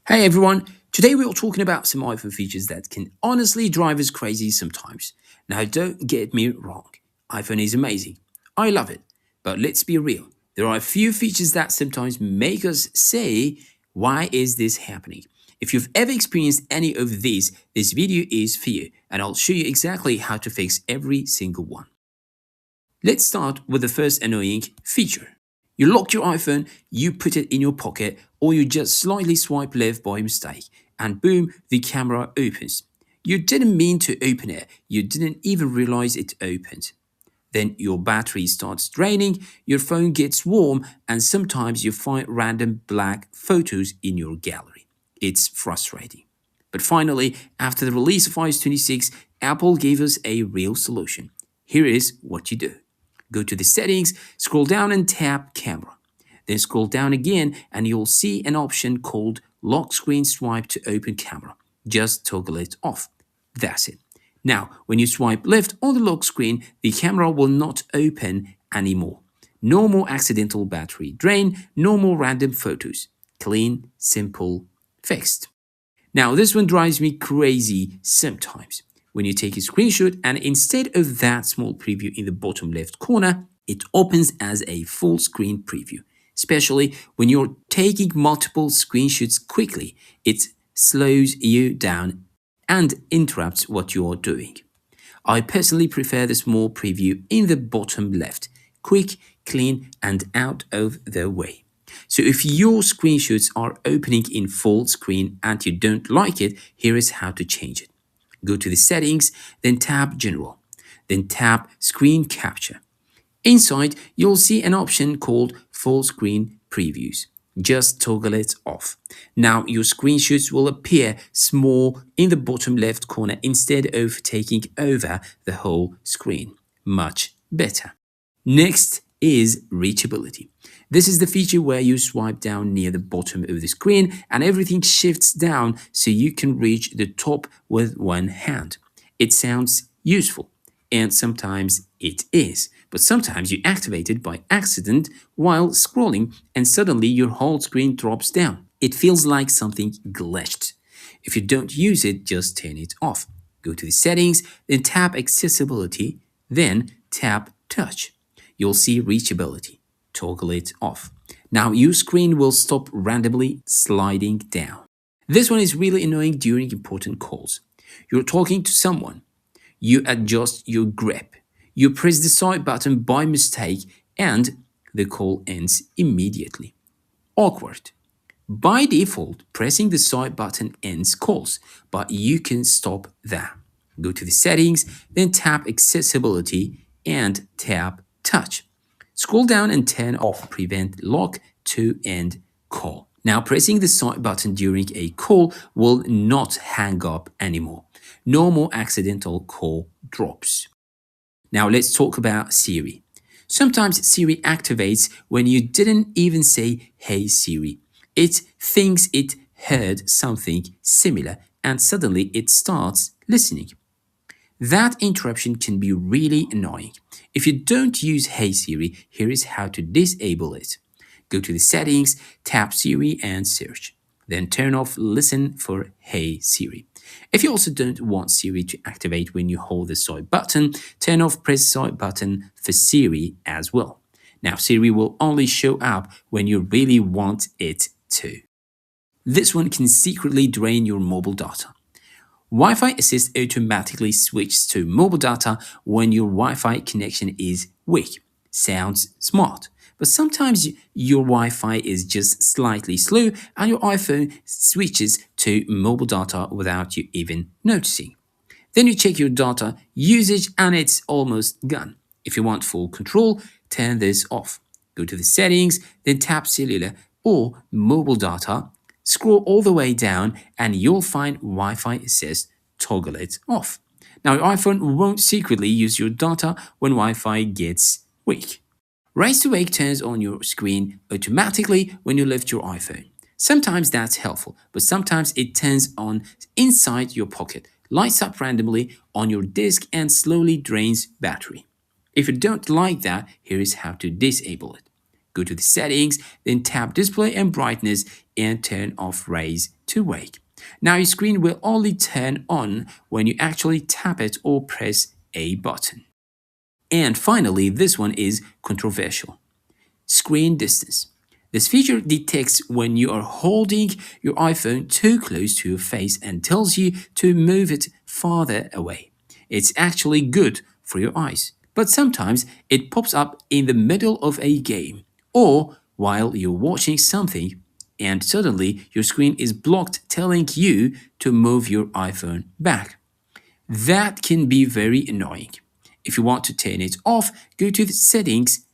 Hey everyone, today we are talking about some iPhone features that can honestly drive us crazy sometimes. Now, don't get me wrong, iPhone is amazing. I love it. But let's be real, there are a few features that sometimes make us say, why is this happening? If you've ever experienced any of these, this video is for you, and I'll show you exactly how to fix every single one. Let's start with the first annoying feature. You lock your iPhone, you put it in your pocket, or you just slightly swipe left by mistake, and boom, the camera opens. You didn't mean to open it, you didn't even realize it opened. Then your battery starts draining, your phone gets warm, and sometimes you find random black photos in your gallery. It's frustrating. But finally, after the release of iOS 26, Apple gave us a real solution. Here is what you do. Go to the settings, scroll down and tap camera. Then scroll down again and you'll see an option called lock screen swipe to open camera. Just toggle it off. That's it. Now, when you swipe left on the lock screen, the camera will not open anymore. No more accidental battery drain, no more random photos. Clean, simple, fixed. Now, this one drives me crazy sometimes. When you take a screenshot and instead of that small preview in the bottom left corner, it opens as a full screen preview. Especially when you're taking multiple screenshots quickly, it slows you down and interrupts what you're doing. I personally prefer the small preview in the bottom left, quick, clean, and out of the way. So if your screenshots are opening in full screen and you don't like it, here is how to change it. Go to the settings, then tap General, then tap Screen Capture. Inside, you'll see an option called Full Screen Previews. Just toggle it off. Now your screenshots will appear small in the bottom left corner instead of taking over the whole screen. Much better. Next is Reachability. This is the feature where you swipe down near the bottom of the screen and everything shifts down so you can reach the top with one hand. It sounds useful, and sometimes it is, but sometimes you activate it by accident while scrolling and suddenly your whole screen drops down. It feels like something glitched. If you don't use it, just turn it off. Go to the settings, then tap Accessibility, then tap Touch. You'll see Reachability. Toggle it off. Now your screen will stop randomly sliding down. This one is really annoying during important calls. You're talking to someone. You adjust your grip. You press the side button by mistake and the call ends immediately. Awkward. By default, pressing the side button ends calls, but you can stop that. Go to the settings, then tap Accessibility and tap Touch. Scroll down and turn off Prevent Lock to end call. Now pressing the side button during a call will not hang up anymore. No more accidental call drops. Now let's talk about Siri. Sometimes Siri activates when you didn't even say, "Hey Siri." It thinks it heard something similar and suddenly it starts listening. That interruption can be really annoying. If you don't use Hey Siri, here is how to disable it. Go to the settings, tap Siri and search. Then turn off Listen for Hey Siri. If you also don't want Siri to activate when you hold the side button, turn off Press Side button for Siri as well. Now Siri will only show up when you really want it to. This one can secretly drain your mobile data. Wi-Fi Assist automatically switches to mobile data when your Wi-Fi connection is weak. Sounds smart. But sometimes your Wi-Fi is just slightly slow and your iPhone switches to mobile data without you even noticing. Then you check your data usage and it's almost gone. If you want full control, turn this off. Go to the settings, then tap cellular or mobile data. Scroll all the way down and you'll find Wi-Fi Assist. Toggle it off. Now your iPhone won't secretly use your data when Wi-Fi gets weak. Raise to wake turns on your screen automatically when you lift your iPhone. Sometimes that's helpful, but sometimes it turns on inside your pocket, lights up randomly on your disk and slowly drains battery. If you don't like that, here is how to disable it. Go to the settings, then tap Display and Brightness and turn off Raise to wake. Now your screen will only turn on when you actually tap it or press a button. And finally, this one is controversial. Screen distance. This feature detects when you are holding your iPhone too close to your face and tells you to move it farther away. It's actually good for your eyes, but sometimes it pops up in the middle of a game or while you're watching something, and suddenly your screen is blocked, telling you to move your iPhone back. That can be very annoying. If you want to turn it off, go to the settings,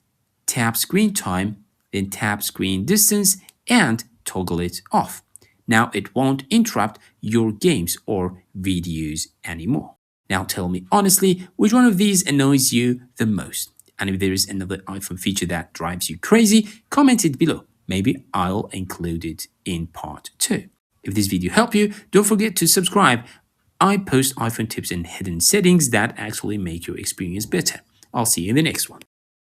tap screen time, then tap screen distance and toggle it off. Now it won't interrupt your games or videos anymore. Now tell me honestly, which one of these annoys you the most? And if there is another iPhone feature that drives you crazy, comment it below. Maybe I'll include it in part 2. If this video helped you, don't forget to subscribe. I post iPhone tips and hidden settings that actually make your experience better. I'll see you in the next one.